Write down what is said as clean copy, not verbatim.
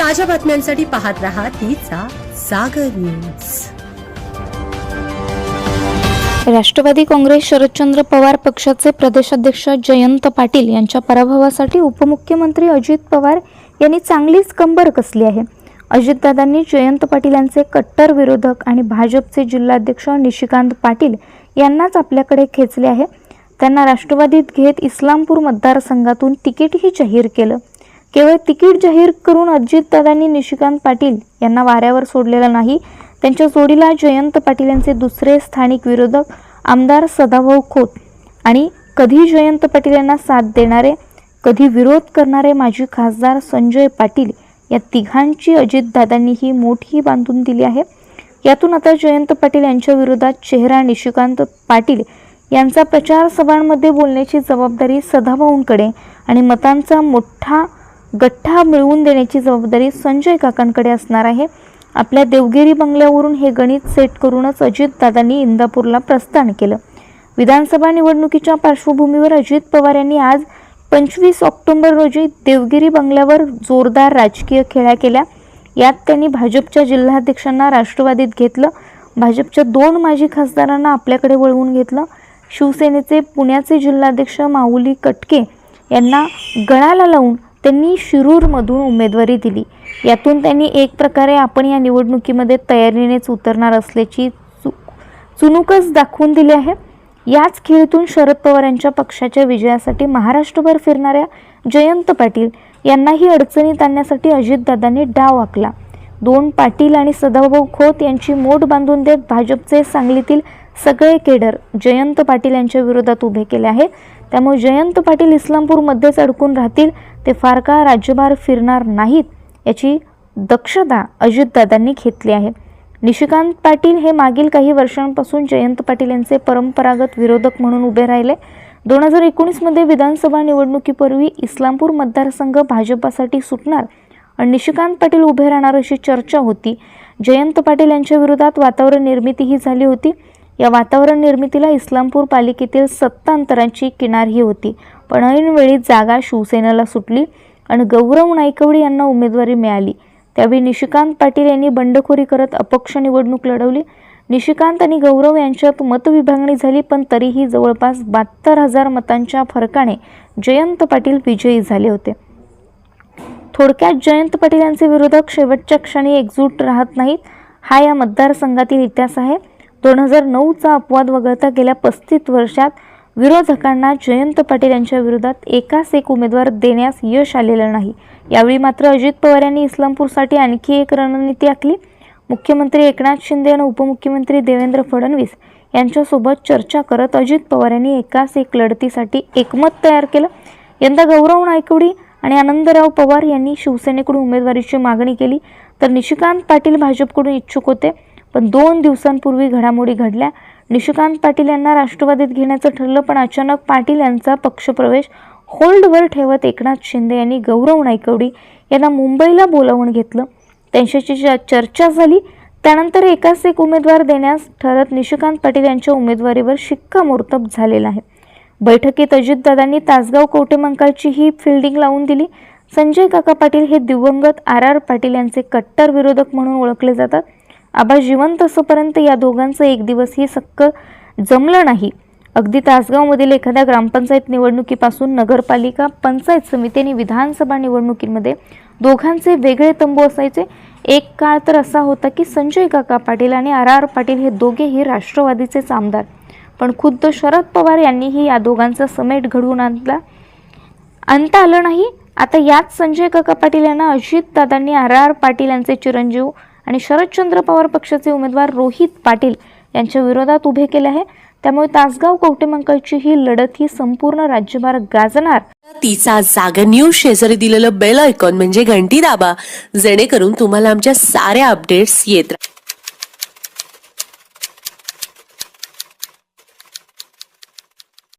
ताज्या बातम्यांसाठी पाहत रहा तिचा सागर न्यूज। राष्ट्रवादी काँग्रेस शरदचंद्र पवार पक्षाचे प्रदेशाध्यक्ष जयंत पाटील यांच्या पराभवासाठी उपमुख्यमंत्री अजित पवार यांनी चांगलीच कंबर कसली आहे। अजितदादांनी जयंत पाटील यांचे कट्टर विरोधक आणि भाजपचे जिल्हाध्यक्ष निशिकांत पाटील यांनाच आपल्याकडे खेचले आहे। त्यांना राष्ट्रवादीत घेत इस्लामपूर मतदारसंघातून तिकीटही जाहीर केलं। केवळ तिकीट जाहीर करून अजितदादांनी निशिकांत पाटील यांना वाऱ्यावर सोडलेलं नाही, त्यांच्या जोडीला जयंत पाटील यांचे दुसरे स्थानिक विरोधक आमदार सदाभाऊ खोत आणि कधी जयंत पाटील यांना साथ देणारे कधी विरोध करणारे माजी खासदार संजय पाटील या तिघांची अजितदादांनी ही मोठी बांधून दिली आहे। यातून आता जयंत पाटील यांच्या विरोधात चेहरा निशिकांत पाटील यांचा प्रचार सभांमध्ये बोलण्याची जबाबदारी सदाभाऊंकडे आणि मतांचा मोठा गठ्ठा मिळवून देण्याची जबाबदारी संजय काकांकडे असणार आहे। आपल्या देवगिरी बंगल्यावरून हे गणित सेट करूनच अजितदादांनी इंदापूरला प्रस्थान केलं। विधानसभा निवडणुकीच्या पार्श्वभूमीवर अजित पवार यांनी आज 25 ऑक्टोबर रोजी देवगिरी बंगल्यावर जोरदार राजकीय खेळ्या केल्या। यात त्यांनी भाजपच्या जिल्हाध्यक्षांना राष्ट्रवादीत घेतलं, भाजपच्या 2 माजी खासदारांना आपल्याकडे वळवून घेतलं, शिवसेनेचे पुण्याचे जिल्हाध्यक्ष माऊली कटके यांना गळाला लावून त्यांनी शिरूरमधून उमेदवारी दिली। यातून त्यांनी एक प्रकारे आपण या निवडणुकीमध्ये तयारीनेच उतरणार असल्याची चुणूकच दाखवून दिली आहे। याच खेळीतून शरद पवार यांच्या पक्षाच्या विजयासाठी महाराष्ट्रभर फिरणाऱ्या जयंत पाटील यांनाही अडचणीत आणण्यासाठी अजितदादांनी डाव आखला। 2 पाटील आणि सदाभाऊ खोत यांची मोठ बांधून देत भाजपचे सांगलीतील सगळे केडर जयंत पाटील यांच्या विरोधात उभे केले आहे। त्यामुळे जयंत पाटील इस्लामपूरमध्येच अडकून राहतील, ते फार काळ राज्यभर फिरणार नाहीत याची दक्षता अजितदादांनी घेतली आहे। निशिकांत पाटील हे मागील काही वर्षांपासून जयंत पाटील यांचे परंपरागत विरोधक म्हणून उभे राहिले। 2019 मध्ये विधानसभा निवडणुकीपूर्वी इस्लामपूर मतदारसंघ भाजपासाठी सुटणार आणि निशिकांत पाटील उभे राहणार अशी चर्चा होती। जयंत पाटील यांच्या विरोधात वातावरण निर्मितीही झाली होती। या वातावरण निर्मितीला इस्लामपूर पालिकेतील सत्तांतरांची किनारही होती, पण ऐनवेळी जागा शिवसेनेला सुटली आणि गौरव नाईकवडी यांना उमेदवारी मिळाली। त्यावेळी निशिकांत पाटील यांनी बंडखोरी करत अपक्ष निवडणूक लढवली। निशिकांत आणि गौरव यांच्यात मतविभागणी झाली, पण तरीही जवळपास 72,000 मतांच्या फरकाने जयंत पाटील विजयी झाले होते। थोडक्यात जयंत पाटील यांचे विरोधक शेवटच्या क्षणी एकजूट राहत नाहीत, हा या मतदारसंघातील इतिहास आहे। 2009चा अपवाद वगळता गेल्या 35 वर्षात विरोधकांना जयंत पाटील यांच्या विरोधात एकास एक उमेदवार देण्यास यश आलेलं नाही। यावेळी मात्र अजित पवार यांनी इस्लामपूरसाठी आणखी एक रणनीती आखली। मुख्यमंत्री एकनाथ शिंदे आणि उपमुख्यमंत्री देवेंद्र फडणवीस यांच्यासोबत चर्चा करत अजित पवार यांनी एकास एक लढतीसाठी एकमत तयार केलं। यंदा गौरव नाईकवडी आणि आनंदराव पवार यांनी शिवसेनेकडून उमेदवारीची मागणी केली, तर निशिकांत पाटील भाजपकडून इच्छुक होते। पण 2 दिवसांपूर्वी घडामोडी घडल्या। निशिकांत पाटील यांना राष्ट्रवादीत घेण्याचं ठरलं, पण अचानक पाटील यांचा पक्षप्रवेश होल्डवर ठेवत एकनाथ शिंदे यांनी गौरव नाईकवडी यांना मुंबईला बोलावून घेतलं। त्यांच्याशी चर्चा झाली, त्यानंतर एकाच एक उमेदवार देण्यास ठरत निशिकांत पाटील यांच्या उमेदवारीवर शिक्कामोर्तब झालेला आहे। बैठकीत अजितदादांनी तासगाव कवटेमंकाळची ही फिल्डिंग लावून दिली। संजय काका पाटील हे दिवंगत RR पाटील यांचे कट्टर विरोधक म्हणून ओळखले जातात। आबा जिवंत असोपर्यंत या दोघांचं एक दिवसही सक्क जमलं नाही। अगदी तासगावमधील एखाद्या ग्रामपंचायत निवडणुकीपासून नगरपालिका, पंचायत समिती आणि विधानसभा निवडणुकीमध्ये दोघांचे वेगळे तंबू असायचे। एक काळ तर असा होता की संजय काका पाटील आणि RR पाटील हे दोघेही राष्ट्रवादीचेच आमदार, पण खुद्द शरद पवार यांनीही या दोघांचा समेट घडवून आणता आलं नाही। आता याच संजय काका पाटील यांना अजितदादांनी RR पाटील यांचे चिरंजीव आणि शरदचंद्र पवार पक्षाचे उमेदवार रोहित पाटील यांच्या विरोधात उभे केले आहे। त्यामुळे तासगाव कवटेमंकाळची ही लढत ही संपूर्ण राज्यभर गाजणार। तिचा जागर न्यूज शेजारी दिलेलं बेल आयकॉन म्हणजे घंटी दाबा, जेणेकरून तुम्हाला आमच्या साऱ्या अपडेट्स येत